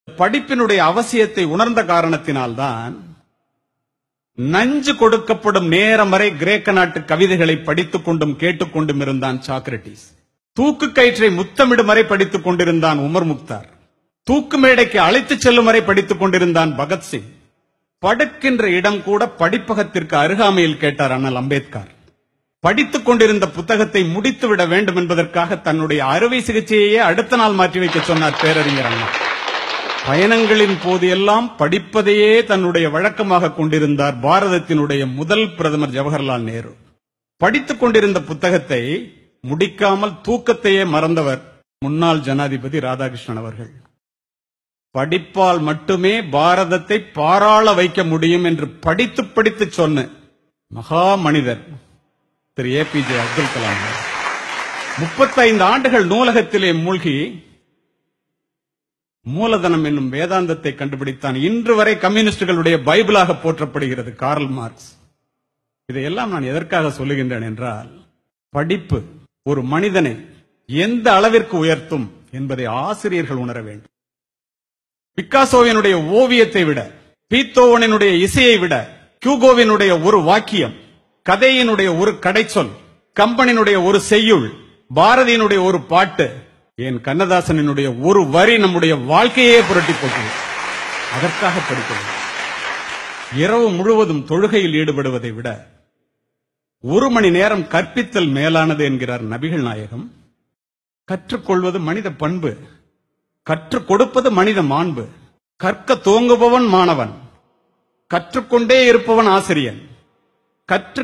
படிப்பினுடைய அவசியத்தை உணர்ந்த காரணத்தினால்தான் நஞ்சு கொடுக்கப்படும் நேரம் வரை கிரேக்க நாட்டு கவிதைகளை படித்துக் கொண்டும் கேட்டுக்கொண்டும் இருந்தான் சாக்ரட்டிஸ். தூக்கு கயிற்றை முத்தமிடும் வரை படித்துக் கொண்டிருந்தான் உமர் முக்தார். தூக்கு மேடைக்கு அழைத்துச் செல்லும் வரை படித்துக் கொண்டிருந்தான் பகத்சிங். படுக்கின்ற இடம் கூட படிப்பகத்திற்கு அருகாமையில் கேட்டார் அண்ணல் அம்பேத்கர். படித்துக் கொண்டிருந்த புத்தகத்தை முடித்துவிட வேண்டும் என்பதற்காக தன்னுடைய அறுவை சிகிச்சையே அடுத்த நாள் மாற்றி வைக்க சொன்னார் பேரறிஞர் அண்ணா. பயணங்களின் போது எல்லாம் படிப்பதையே தன்னுடைய வழக்கமாக கொண்டிருந்தார் பாரதத்தினுடைய முதல் பிரதமர் ஜவஹர்லால் நேரு. படித்துக் கொண்டிருந்த புத்தகத்தை முடிக்காமல் தூக்கத்தையே மறந்தவர் முன்னாள் ஜனாதிபதி ராதாகிருஷ்ணன் அவர்கள். படிப்பால் மட்டுமே பாரதத்தை பாராள வைக்க முடியும் என்று படித்து படித்து சொன்ன மகா மனிதர் திரு APJ அப்துல் கலாம். 35 ஆண்டுகள் நூலகத்திலே மூழ்கி மூலதனம் என்னும் வேதாந்தத்தை கண்டுபிடித்தான். இன்று வரை கம்யூனிஸ்டுகளுடைய பைபிளாக போற்றப்படுகிறது கார்ல் மார்க்ஸ். இதையெல்லாம் நான் எதற்காக சொல்லுகின்றேன் என்றால், படிப்பு ஒரு மனிதனை எந்த அளவிற்கு உயர்த்தும் என்பதை ஆசிரியர்கள் உணர வேண்டும். பிக்காசோவினுடைய ஓவியத்தை விட, பீத்தோவனினுடைய இசையை விட, ஹியூகோவினுடைய ஒரு வாக்கியம், கதையினுடைய ஒரு கடைச்சொல், கம்பனினுடைய ஒரு செய்யுள், பாரதியினுடைய ஒரு பாட்டு, என் கண்ணதாசனினுடைய ஒரு வரி நம்முடைய வாழ்க்கையே புரட்டி போட்டது. அதற்காக படிக்கிறது. இரவு முழுவதும் தொழுகையில் ஈடுபடுவதை விட 1 மணி நேரம் கற்பித்தல் மேலானது என்கிறார் நபிகள் நாயகம். கற்றுக்கொள்வது மனித பண்பு, கற்றுக் கொடுப்பது மனித மாண்பு. கற்க தூங்குபவன் மாணவன், கற்றுக்கொண்டே இருப்பவன் ஆசிரியன்.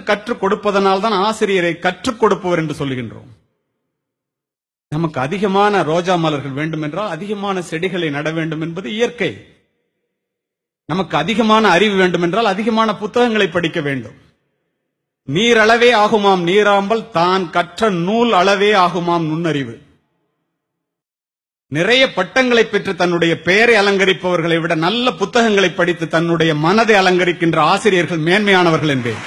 கற்றுக் கொடுப்பதனால் தான் ஆசிரியரை கற்றுக் கொடுப்பவர் என்று சொல்லுகின்றோம். நமக்கு அதிகமான ரோஜா மலர்கள் வேண்டும் என்றால் அதிகமான செடிகளை நட வேண்டும் என்பது இயற்கை. நமக்கு அதிகமான அறிவு வேண்டும் என்றால் அதிகமான புத்தகங்களை படிக்க வேண்டும். நீர் அளவே ஆகுமாம் நீராம்பல், தான் கற்ற நூல் அளவே ஆகுமாம் நுண்ணறிவு. நிறைய பட்டங்களை பெற்று தன்னுடைய பெயரை அலங்கரிப்பவர்களை விட நல்ல புத்தகங்களை படித்து தன்னுடைய மனதை அலங்கரிக்கின்ற ஆசிரியர்கள் மேன்மையானவர்கள் என்பேன்.